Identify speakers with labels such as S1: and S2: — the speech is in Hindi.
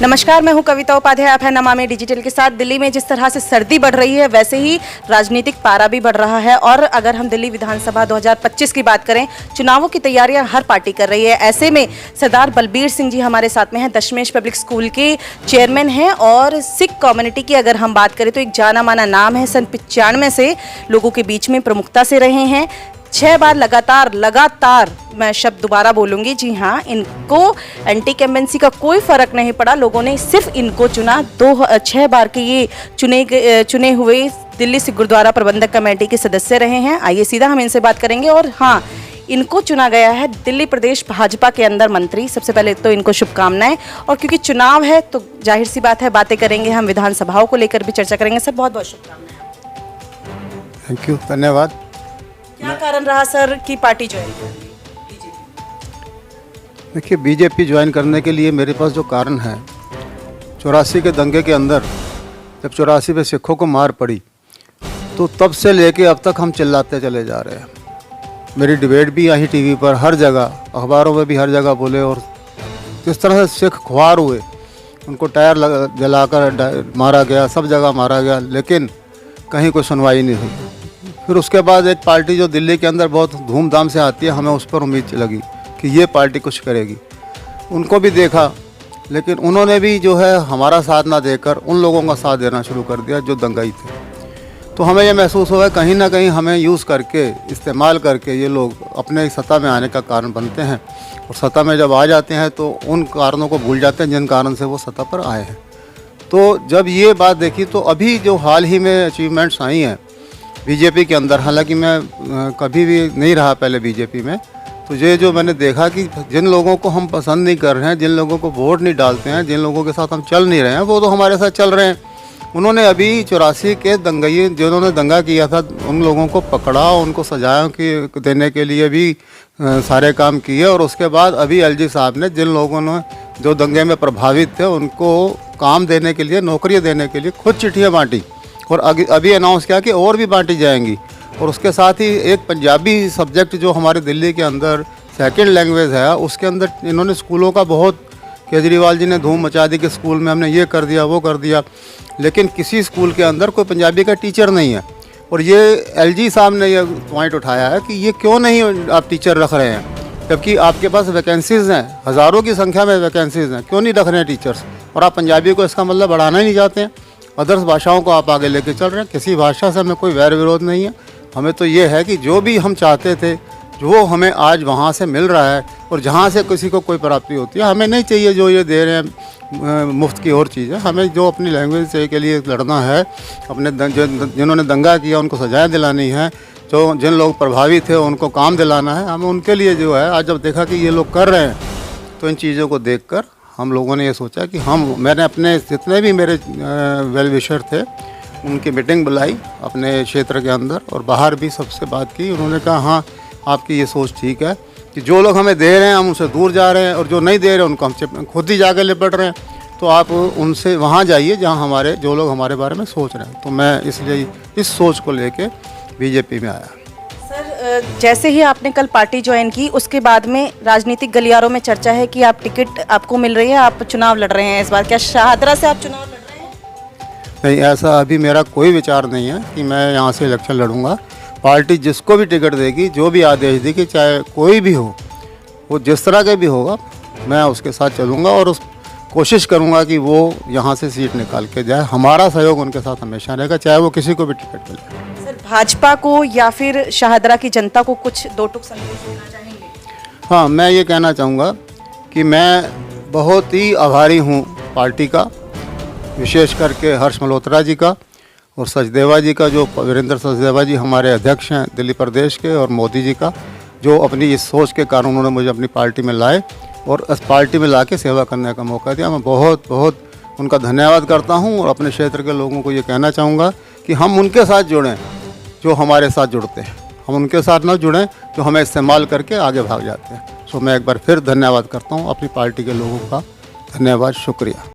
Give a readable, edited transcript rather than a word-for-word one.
S1: नमस्कार, मैं हूं कविता उपाध्याय। आप है नमामि डिजिटल के साथ। दिल्ली में जिस तरह से सर्दी बढ़ रही है, वैसे ही राजनीतिक पारा भी बढ़ रहा है। और अगर हम दिल्ली विधानसभा 2025 की बात करें, चुनावों की तैयारियां हर पार्टी कर रही है। ऐसे में सरदार बलबीर सिंह जी हमारे साथ में हैं। दशमेश पब्लिक स्कूल के चेयरमैन हैं और सिख कम्युनिटी की अगर हम बात करें तो एक जाना माना नाम है। सन 95 से लोगों के बीच में प्रमुखता से रहे हैं। 6 बार लगातार मैं शब्द दोबारा बोलूंगी, जी हाँ, इनको एंटी कैम्पेंसी का कोई फर्क नहीं पड़ा। लोगों ने सिर्फ इनको चुना। 6 बार के ये चुने हुए दिल्ली सिख गुरुद्वारा प्रबंधक कमेटी के सदस्य रहे हैं। आइए सीधा हम इनसे बात करेंगे। और हाँ, इनको चुना गया है दिल्ली प्रदेश भाजपा के अंदर मंत्री। सबसे पहले तो इनको शुभकामनाएं। और क्योंकि चुनाव है तो जाहिर सी बात है, बातें करेंगे हम, विधानसभाओं को लेकर भी चर्चा करेंगे। सर, बहुत बहुत शुभकामनाएं।
S2: थैंक यू, धन्यवाद।
S1: क्या कारण रहा सर की पार्टी ज्वाइन करनी?
S2: देखिए, बीजेपी ज्वाइन करने के लिए मेरे पास जो कारण है, 84 के दंगे के अंदर जब 84 में सिखों को मार पड़ी, तो तब से लेके अब तक हम चिल्लाते चले जा रहे हैं। मेरी डिबेट भी आई टीवी पर, हर जगह, अखबारों में भी हर जगह बोले। और जिस तरह से सिख खुआर हुए, उनको टायर जलाकर मारा गया, सब जगह मारा गया, लेकिन कहीं कोई सुनवाई नहीं हुई। फिर उसके बाद एक पार्टी जो दिल्ली के अंदर बहुत धूमधाम से आती है, हमें उस पर उम्मीद लगी कि ये पार्टी कुछ करेगी। उनको भी देखा, लेकिन उन्होंने भी जो है हमारा साथ ना देकर उन लोगों का साथ देना शुरू कर दिया जो दंगाई थे। तो हमें ये महसूस हुआ कहीं ना कहीं हमें यूज़ करके, इस्तेमाल करके ये लोग अपने सत्ता में आने का कारण बनते हैं। और सत्ता में जब आ जाते हैं तो उन कारणों को भूल जाते हैं जिन कारण से वो सत्ता पर आए हैं। तो जब ये बात देखी तो अभी जो हाल ही में अचीवमेंट्स आई हैं बीजेपी के अंदर, हालांकि मैं कभी भी नहीं रहा पहले बीजेपी में, तो ये जो मैंने देखा कि जिन लोगों को हम पसंद नहीं कर रहे हैं, जिन लोगों को वोट नहीं डालते हैं, जिन लोगों के साथ हम चल नहीं रहे हैं, वो तो हमारे साथ चल रहे हैं। उन्होंने अभी 84 के दंगई जिन्होंने दंगा किया था, उन लोगों को पकड़ा, उनको सजाओं की देने के लिए भी सारे काम किए। और उसके बाद अभी एलजी साहब ने जिन लोगों ने जो दंगे में प्रभावित थे उनको काम देने के लिए, नौकरियाँ देने के लिए खुद चिट्ठियाँ बाँटी। और अभी अनाउंस किया कि और भी बांटी जाएंगी। और उसके साथ ही एक पंजाबी सब्जेक्ट जो हमारे दिल्ली के अंदर सेकंड लैंग्वेज है, उसके अंदर इन्होंने स्कूलों का बहुत, केजरीवाल जी ने धूम मचा दी कि स्कूल में हमने ये कर दिया, वो कर दिया, लेकिन किसी स्कूल के अंदर कोई पंजाबी का टीचर नहीं है। और ये एलजी साहब ने ये पॉइंट उठाया है कि ये क्यों नहीं आप टीचर रख रहे हैं, जबकि आपके पास वैकेंसीज़ हैं, हज़ारों की संख्या में वैकेंसीज़ हैं, क्यों नहीं रख रहे हैं टीचर्स। और आप पंजाबी को इसका मतलब बढ़ाना ही नहीं चाहते हैं। अदर्स भाषाओं को आप आगे लेके चल रहे हैं। किसी भाषा से हमें कोई वैर विरोध नहीं है। हमें तो ये है कि जो भी हम चाहते थे, जो हमें आज वहाँ से मिल रहा है, और जहाँ से किसी को कोई प्राप्ति होती है, हमें नहीं चाहिए जो ये दे रहे हैं मुफ्त की और चीज़ें। हमें जो अपनी लैंग्वेज से के लिए लड़ना है, अपने जिन्होंने दंगा किया उनको सजाएं दिलानी है, जो जिन लोग प्रभावित थे उनको काम दिलाना है, हमें उनके लिए जो है, आज जब देखा कि ये लोग कर रहे हैं, तो इन चीज़ों को देख कर हम लोगों ने ये सोचा कि मैंने अपने जितने भी मेरे वेल विशर थे उनकी मीटिंग बुलाई अपने क्षेत्र के अंदर, और बाहर भी सबसे बात की। उन्होंने कहा हाँ, आपकी ये सोच ठीक है कि जो लोग हमें दे रहे हैं हम उनसे दूर जा रहे हैं, और जो नहीं दे रहे उनको हम खुद ही जाकर लिपट रहे हैं। तो आप उनसे वहाँ जाइए जहाँ जो लोग हमारे बारे में सोच रहे हैं। तो मैं इसलिए इस सोच को लेके बीजेपी में आया।
S1: जैसे ही आपने कल पार्टी ज्वाइन की, उसके बाद में राजनीतिक गलियारों में चर्चा है कि आप टिकट आपको मिल रही है, आप चुनाव लड़ रहे हैं इस बार। क्या शाहदरा से आप चुनाव लड़ रहे हैं?
S2: नहीं, ऐसा अभी मेरा कोई विचार नहीं है कि मैं यहाँ से इलेक्शन लड़ूंगा। पार्टी जिसको भी टिकट देगी, जो भी आदेश देगी, चाहे कोई भी हो, वो जिस तरह के भी होगा, मैं उसके साथ चलूँगा और उस कोशिश करूँगा कि वो यहाँ से सीट निकाल के जाए। हमारा सहयोग उनके साथ हमेशा रहेगा, चाहे वो किसी को भी टिकट मिले।
S1: सर, भाजपा को या फिर शाहदरा की जनता को कुछ दो टूक संदेश देना चाहेंगे?
S2: हाँ, मैं ये कहना चाहूँगा कि मैं बहुत ही आभारी हूँ पार्टी का, विशेष करके हर्ष मल्होत्रा जी का और सचदेवा जी का, जो वीरेंद्र सचदेवा जी हमारे अध्यक्ष हैं दिल्ली प्रदेश के, और मोदी जी का, जो अपनी इस सोच के कारण उन्होंने मुझे अपनी पार्टी में लाए और इस पार्टी में ला के सेवा करने का मौका दिया। मैं बहुत बहुत उनका धन्यवाद करता हूँ। और अपने क्षेत्र के लोगों को ये कहना चाहूँगा कि हम उनके साथ जुड़ें जो हमारे साथ जुड़ते हैं, हम उनके साथ ना जुड़ें जो हमें इस्तेमाल करके आगे भाग जाते हैं। सो मैं एक बार फिर धन्यवाद करता हूँ अपनी पार्टी के लोगों का। धन्यवाद, शुक्रिया।